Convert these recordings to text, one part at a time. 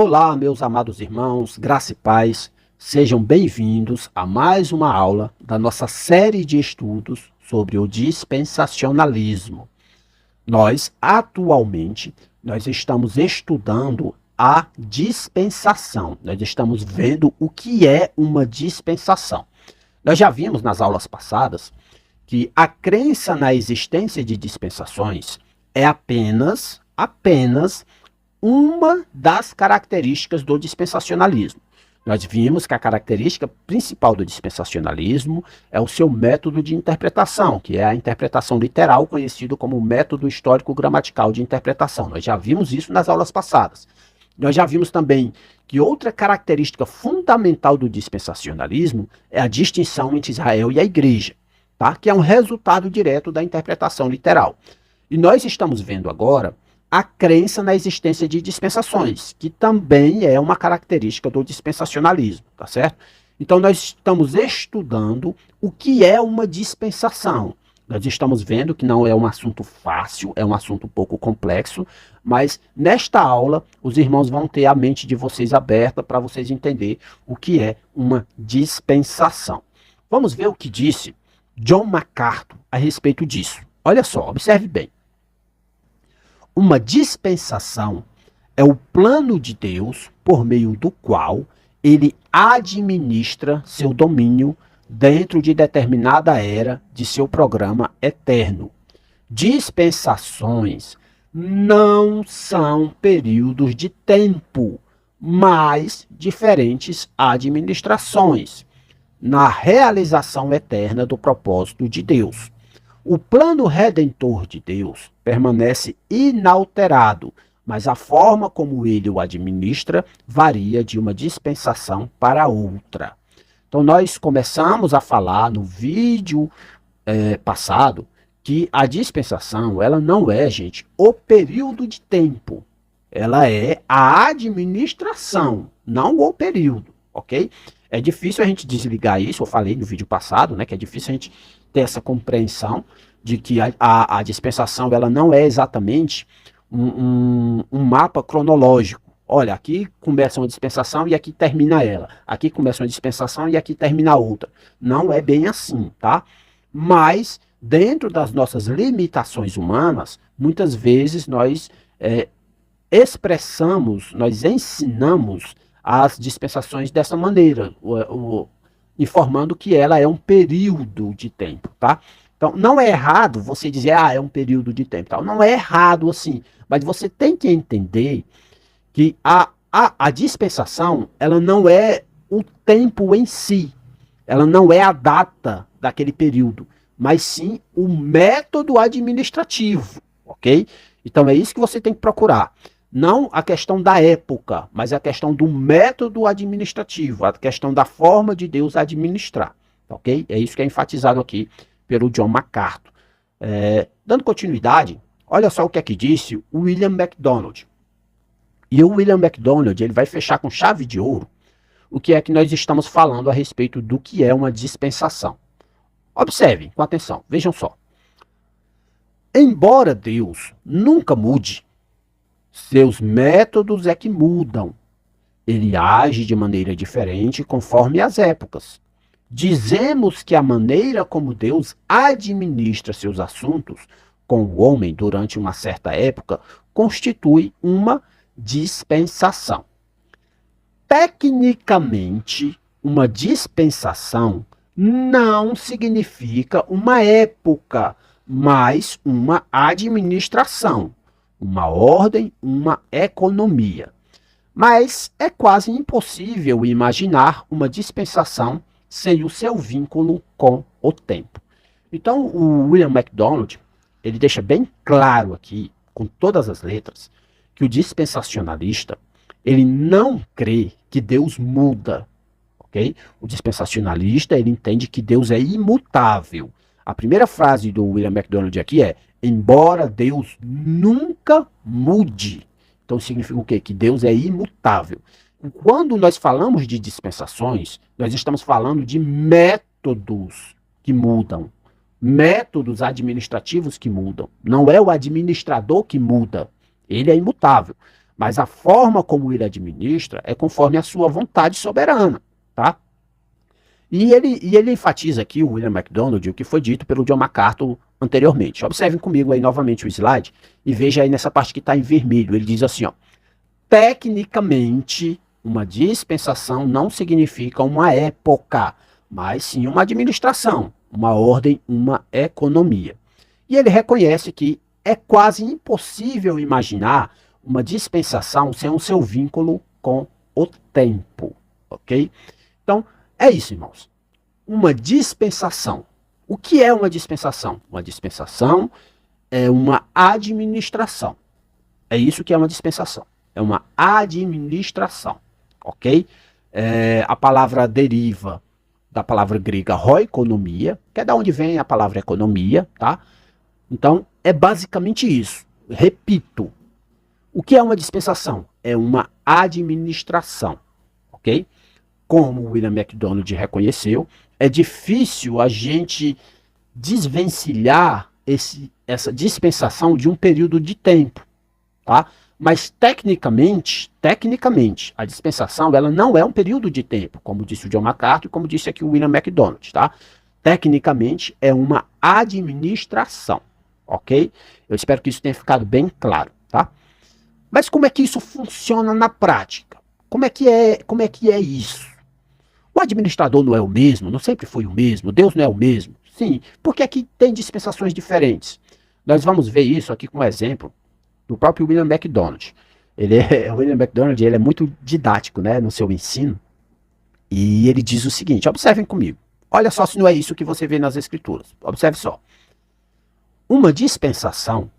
Olá, meus amados irmãos, graça e paz, sejam bem-vindos a mais uma aula da nossa série de estudos sobre o dispensacionalismo. Atualmente, nós estamos estudando a dispensação, nós estamos vendo o que é uma dispensação. Nós já vimos nas aulas passadas que a crença na existência de dispensações é apenas uma das características do dispensacionalismo. Nós vimos que a característica principal do dispensacionalismo é o seu método de interpretação, que é a interpretação literal, conhecido como método histórico-gramatical de interpretação. Nós já vimos isso nas aulas passadas. Nós já vimos também que outra característica fundamental do dispensacionalismo é a distinção entre Israel e a igreja, tá? Que é um resultado direto da interpretação literal. E nós estamos vendo agora a crença na existência de dispensações, que também é uma característica do dispensacionalismo, tá certo? Então nós estamos estudando o que é uma dispensação. Nós estamos vendo que não é um assunto fácil, é um assunto um pouco complexo, mas nesta aula os irmãos vão ter a mente de vocês aberta para vocês entenderem o que é uma dispensação. Vamos ver o que disse John MacArthur a respeito disso. Olha só, observe bem. Uma dispensação é o plano de Deus por meio do qual ele administra seu domínio dentro de determinada era de seu programa eterno. Dispensações não são períodos de tempo, mas diferentes administrações na realização eterna do propósito de Deus. O plano redentor de Deus permanece inalterado, mas a forma como ele o administra varia de uma dispensação para outra. Então, nós começamos a falar no vídeo passado que a dispensação, ela não é, gente, o período de tempo. Ela é a administração, não o período, ok? É difícil a gente desligar isso, eu falei no vídeo passado, né, que é difícil a gente ter essa compreensão de que a dispensação ela não é exatamente um mapa cronológico. Olha, aqui começa uma dispensação e aqui termina ela. Aqui começa uma dispensação e aqui termina outra. Não é bem assim, tá? Mas, dentro das nossas limitações humanas, muitas vezes nós expressamos, nós ensinamos as dispensações dessa maneira, informando que ela é um período de tempo, tá? Então, não é errado você dizer, é um período de tempo, tá? Não é errado assim, mas você tem que entender que a dispensação, ela não é o tempo em si, ela não é a data daquele período, mas sim o método administrativo, ok? Então, é isso que você tem que procurar. Não a questão da época, mas a questão do método administrativo, a questão da forma de Deus administrar, ok? É isso que é enfatizado aqui pelo John MacArthur. Dando continuidade, olha só o que é que disse o William MacDonald. E o William MacDonald, ele vai fechar com chave de ouro o que é que nós estamos falando a respeito do que é uma dispensação. Observem com atenção, vejam só. Embora Deus nunca mude, seus métodos é que mudam. Ele age de maneira diferente conforme as épocas. Dizemos que a maneira como Deus administra seus assuntos com o homem durante uma certa época constitui uma dispensação. Tecnicamente, uma dispensação não significa uma época, mas uma administração, uma ordem, uma economia. Mas é quase impossível imaginar uma dispensação sem o seu vínculo com o tempo. Então, o William MacDonald, ele deixa bem claro aqui, com todas as letras, que o dispensacionalista, ele não crê que Deus muda, ok? O dispensacionalista, ele entende que Deus é imutável. A primeira frase do William MacDonald aqui é, embora Deus nunca mude. Então significa o quê? Que Deus é imutável. Quando nós falamos de dispensações, nós estamos falando de métodos que mudam, métodos administrativos que mudam. Não é o administrador que muda, ele é imutável. mas a forma como ele administra é conforme a sua vontade soberana, tá? E ele enfatiza aqui, o William MacDonald, o que foi dito pelo John MacArthur anteriormente. Observem comigo aí novamente o slide e veja aí nessa parte que está em vermelho. Ele diz assim, ó, tecnicamente, uma dispensação não significa uma época, mas sim uma administração, uma ordem, uma economia. E ele reconhece que é quase impossível imaginar uma dispensação sem o seu vínculo com o tempo, ok? Então, é isso, irmãos. Uma dispensação. O que é uma dispensação? Uma dispensação é uma administração. É isso que é uma dispensação. É uma administração, ok? A palavra deriva da palavra grega oikonomia, que é da onde vem a palavra economia, tá? Então, é basicamente isso. Repito, o que é uma dispensação? É uma administração, ok? Como o William MacDonald reconheceu, é difícil a gente desvencilhar essa dispensação de um período de tempo, tá? Mas tecnicamente, a dispensação ela não é um período de tempo, como disse o John MacArthur e como disse aqui o William MacDonald, tá? Tecnicamente é uma administração, ok? Eu espero que isso tenha ficado bem claro, tá? Mas como é que isso funciona na prática? Como é que é isso? O administrador não é o mesmo, não sempre foi o mesmo, Deus não é o mesmo. Sim, porque aqui tem dispensações diferentes. Nós vamos ver isso aqui com um exemplo do próprio William MacDonald. O William MacDonald ele é muito didático, né, no seu ensino. E ele diz o seguinte, observem comigo. Olha só se não é isso que você vê nas escrituras. Observe só. Uma dispensação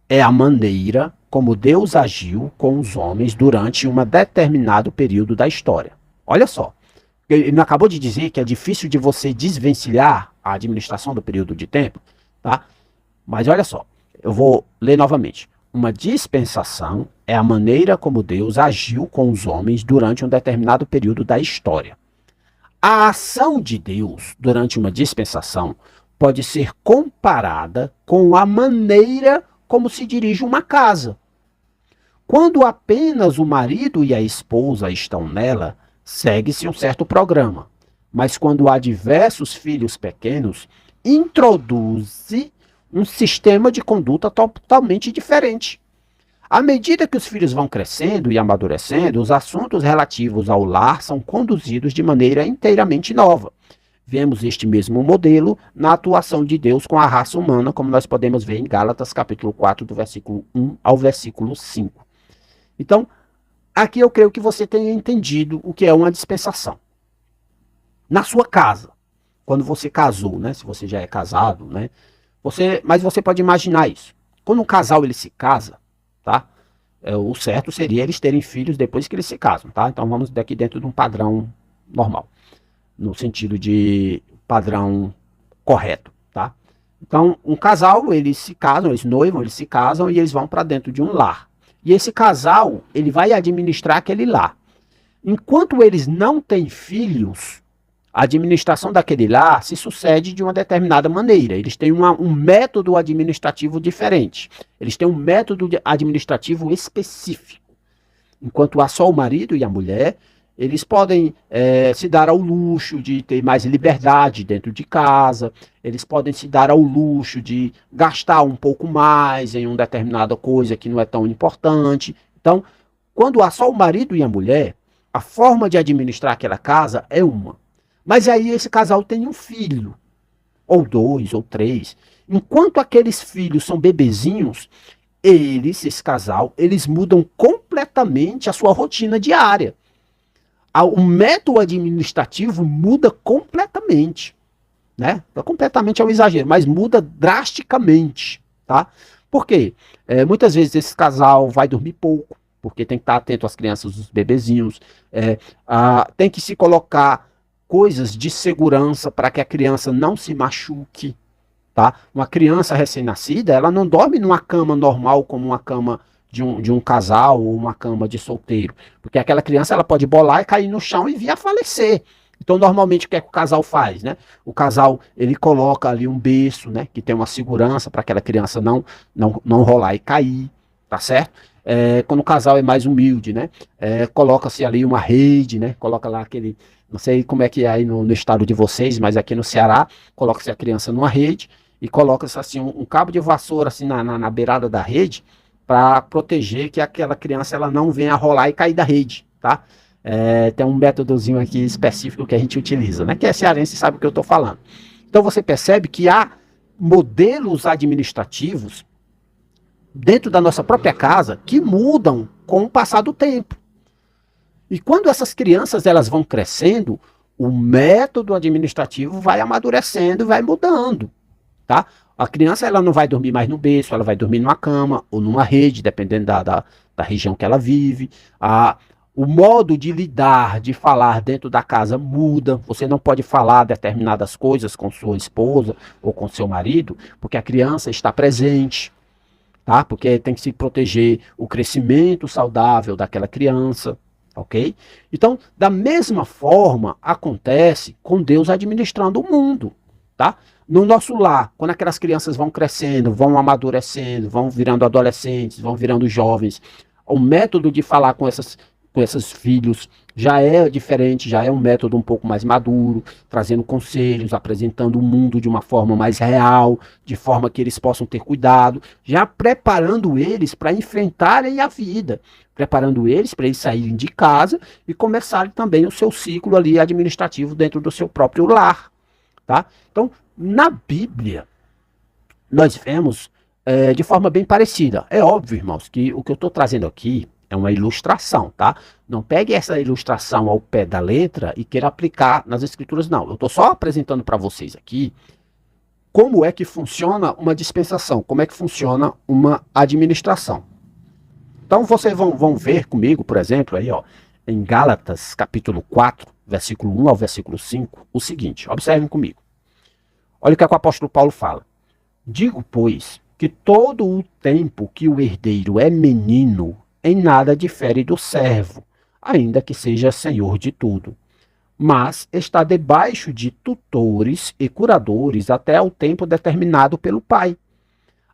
é a maneira como Deus agiu com os homens durante um determinado período da história. Olha só. Ele não acabou de dizer que é difícil de você desvencilhar a administração do período de tempo, tá? Mas olha só, eu vou ler novamente. Uma dispensação é a maneira como Deus agiu com os homens durante um determinado período da história. A ação de Deus durante uma dispensação pode ser comparada com a maneira como se dirige uma casa. Quando apenas o marido e a esposa estão nela, segue-se um certo programa. Mas quando há diversos filhos pequenos, introduz-se um sistema de conduta totalmente diferente. À medida que os filhos vão crescendo e amadurecendo, os assuntos relativos ao lar são conduzidos de maneira inteiramente nova. Vemos este mesmo modelo na atuação de Deus com a raça humana, como nós podemos ver em Gálatas capítulo 4, do versículo 1 ao versículo 5. Então, aqui eu creio que você tenha entendido o que é uma dispensação. Na sua casa, quando você casou, né? Se você já é casado, né? Mas você pode imaginar isso. Quando um casal ele se casa, tá? O certo seria eles terem filhos depois que eles se casam, tá? Então vamos daqui dentro de um padrão normal, no sentido de padrão correto, tá? Então um casal eles se casam, eles noivam, eles se casam e eles vão para dentro de um lar. E esse casal ele vai administrar aquele lar. Enquanto eles não têm filhos, a administração daquele lar se sucede de uma determinada maneira. Eles têm um método administrativo diferente. Eles têm um método administrativo específico. Enquanto há só o marido e a mulher, eles podem se dar ao luxo de ter mais liberdade dentro de casa. Eles podem se dar ao luxo de gastar um pouco mais em uma determinada coisa que não é tão importante. Então, quando há só o marido e a mulher, a forma de administrar aquela casa é uma. Mas aí esse casal tem um filho, ou 2, ou 3. Enquanto aqueles filhos são bebezinhos, esse casal, eles mudam completamente a sua rotina diária. O método administrativo muda completamente, né? Completamente é um exagero, mas muda drasticamente, tá? Por quê? Muitas vezes esse casal vai dormir pouco, porque tem que estar atento às crianças, os bebezinhos, tem que se colocar coisas de segurança para que a criança não se machuque, tá? Uma criança recém-nascida, ela não dorme numa cama normal como uma cama de um casal ou uma cama de solteiro, porque aquela criança ela pode bolar e cair no chão e vir a falecer. Então, normalmente, o que é que o casal faz, né? O casal, ele coloca ali um berço, né? Que tem uma segurança para aquela criança não rolar e cair, tá certo? quando o casal é mais humilde, né? Coloca-se ali uma rede, né? Coloca lá aquele, não sei como é que é aí no estado de vocês, mas aqui no Ceará, coloca-se a criança numa rede e coloca-se assim um cabo de vassoura assim na beirada da rede para proteger que aquela criança ela não venha rolar e cair da rede, tá? Tem um métodozinho aqui específico que a gente utiliza, né? Que é cearense sabe o que eu estou falando. Então você percebe que há modelos administrativos dentro da nossa própria casa que mudam com o passar do tempo. E quando essas crianças elas vão crescendo, o método administrativo vai amadurecendo, vai mudando, tá? A criança ela não vai dormir mais no berço, ela vai dormir numa cama ou numa rede, dependendo da região que ela vive. O modo de lidar, de falar dentro da casa muda. Você não pode falar determinadas coisas com sua esposa ou com seu marido, porque a criança está presente, tá? Porque tem que se proteger o crescimento saudável daquela criança, ok? Então, da mesma forma, acontece com Deus administrando o mundo, tá? No nosso lar, quando aquelas crianças vão crescendo, vão amadurecendo, vão virando adolescentes, vão virando jovens, o método de falar com esses filhos já é diferente, já é um método um pouco mais maduro, trazendo conselhos, apresentando o mundo de uma forma mais real, de forma que eles possam ter cuidado, já preparando eles para enfrentarem a vida, preparando eles para eles saírem de casa e começarem também o seu ciclo ali administrativo dentro do seu próprio lar, tá? Então, na Bíblia, nós vemos de forma bem parecida. É óbvio, irmãos, que o que eu estou trazendo aqui é uma ilustração, tá? Não pegue essa ilustração ao pé da letra e queira aplicar nas escrituras, não. Eu estou só apresentando para vocês aqui como é que funciona uma dispensação, como é que funciona uma administração. Então vocês vão ver comigo, por exemplo, aí, ó, em Gálatas, capítulo 4, versículo 1 ao versículo 5, o seguinte, observem comigo. Olha o que o apóstolo Paulo fala. Digo, pois, que todo o tempo que o herdeiro é menino, em nada difere do servo, ainda que seja senhor de tudo. Mas está debaixo de tutores e curadores até o tempo determinado pelo pai.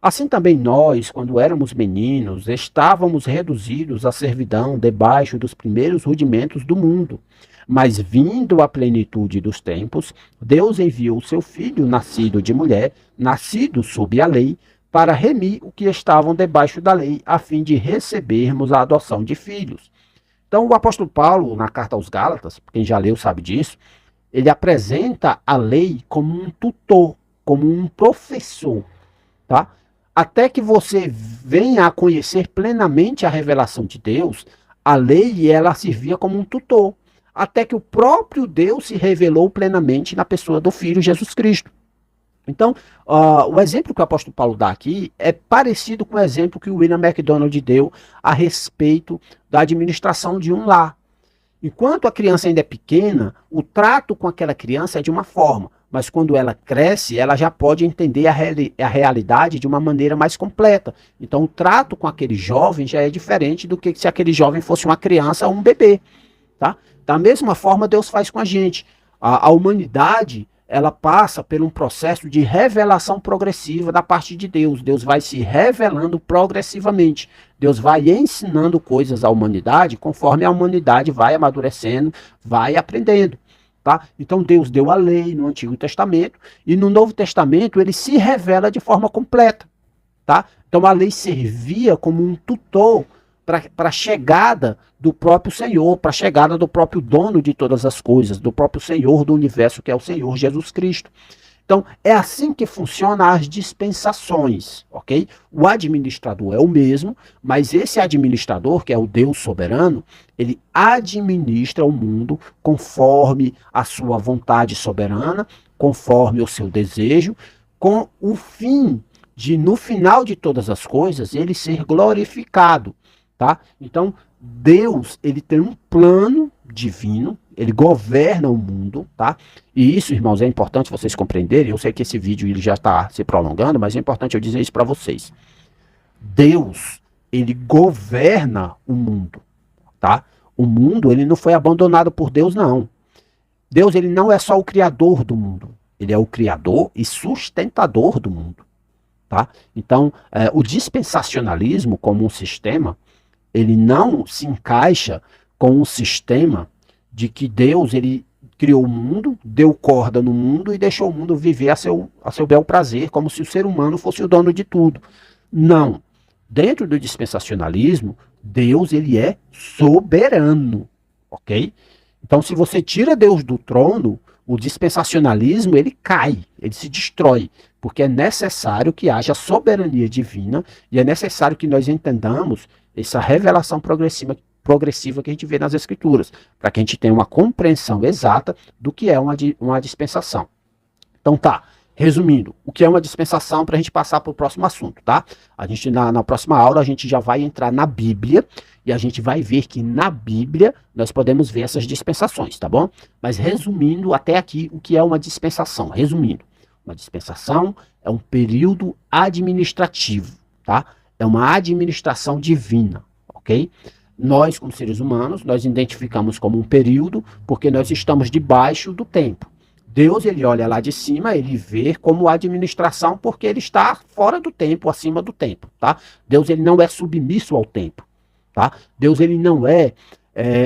Assim também nós, quando éramos meninos, estávamos reduzidos à servidão debaixo dos primeiros rudimentos do mundo. Mas vindo a plenitude dos tempos, Deus enviou seu filho, nascido de mulher, nascido sob a lei, para remir o que estavam debaixo da lei, a fim de recebermos a adoção de filhos. Então, o apóstolo Paulo, na carta aos Gálatas, quem já leu sabe disso, ele apresenta a lei como um tutor, como um professor, tá? Até que você venha a conhecer plenamente a revelação de Deus, a lei ela servia como um tutor, até que o próprio Deus se revelou plenamente na pessoa do Filho Jesus Cristo. Então, o exemplo que o apóstolo Paulo dá aqui é parecido com o exemplo que o William MacDonald deu a respeito da administração de um lar. Enquanto a criança ainda é pequena, o trato com aquela criança é de uma forma, mas quando ela cresce, ela já pode entender a realidade de uma maneira mais completa. Então, o trato com aquele jovem já é diferente do que se aquele jovem fosse uma criança ou um bebê. Tá? Da mesma forma, Deus faz com a gente. A humanidade ela passa por um processo de revelação progressiva da parte de Deus. Deus vai se revelando progressivamente. Deus vai ensinando coisas à humanidade conforme a humanidade vai amadurecendo, vai aprendendo. Tá? Então Deus deu a lei no Antigo Testamento e no Novo Testamento ele se revela de forma completa. Tá? Então a lei servia como um tutor para a chegada do próprio Senhor, para a chegada do próprio dono de todas as coisas, do próprio Senhor do universo, que é o Senhor Jesus Cristo. Então, é assim que funcionam as dispensações, ok? O administrador é o mesmo, mas esse administrador, que é o Deus soberano, ele administra o mundo conforme a sua vontade soberana, conforme o seu desejo, com o fim de, no final de todas as coisas, ele ser glorificado. Tá? Então, Deus, ele tem um plano divino, ele governa o mundo, tá? E isso, irmãos, é importante vocês compreenderem. Eu sei que esse vídeo ele já está se prolongando, mas é importante eu dizer isso para vocês. Deus, ele governa o mundo, tá? O mundo, ele não foi abandonado por Deus, não. Deus, ele não é só o criador do mundo. Ele é o criador e sustentador do mundo, tá? Então, o dispensacionalismo como um sistema, ele não se encaixa com um sistema de que Deus ele criou o mundo, deu corda no mundo e deixou o mundo viver a seu bel prazer, como se o ser humano fosse o dono de tudo. Não. Dentro do dispensacionalismo, Deus ele é soberano, ok? Então, se você tira Deus do trono, o dispensacionalismo ele cai, ele se destrói, porque é necessário que haja soberania divina e é necessário que nós entendamos essa revelação progressiva que a gente vê nas Escrituras, para que a gente tenha uma compreensão exata do que é uma dispensação. Então tá, resumindo, o que é uma dispensação para a gente passar para o próximo assunto, tá? A gente na próxima aula a gente já vai entrar na Bíblia e a gente vai ver que na Bíblia nós podemos ver essas dispensações, tá bom? Mas resumindo até aqui o que é uma dispensação, resumindo, uma dispensação é um período administrativo, tá? É uma administração divina, ok? Nós, como seres humanos, nós identificamos como um período porque nós estamos debaixo do tempo. Deus, ele olha lá de cima, ele vê como administração porque ele está fora do tempo, acima do tempo, tá? Deus, ele não é submisso ao tempo, tá? Deus, ele não é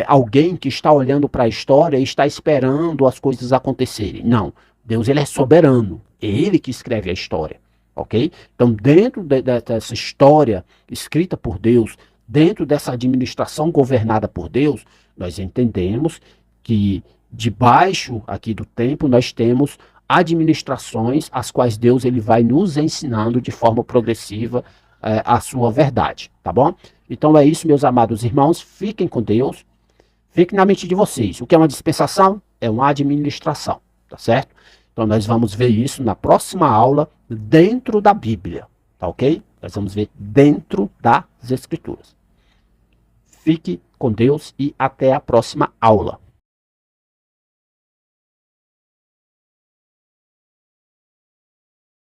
alguém que está olhando para a história e está esperando as coisas acontecerem. Não. Deus, ele é soberano. É ele que escreve a história, ok? Então, dentro dessa história escrita por Deus, dentro dessa administração governada por Deus, nós entendemos que debaixo aqui do tempo nós temos administrações as quais Deus ele vai nos ensinando de forma progressiva a sua verdade, tá bom? Então é isso, meus amados irmãos, fiquem com Deus, fiquem na mente de vocês. O que é uma dispensação? É uma administração, tá certo? Então nós vamos ver isso na próxima aula dentro da Bíblia, tá ok? Nós vamos ver dentro das Escrituras. Fique com Deus e até a próxima aula.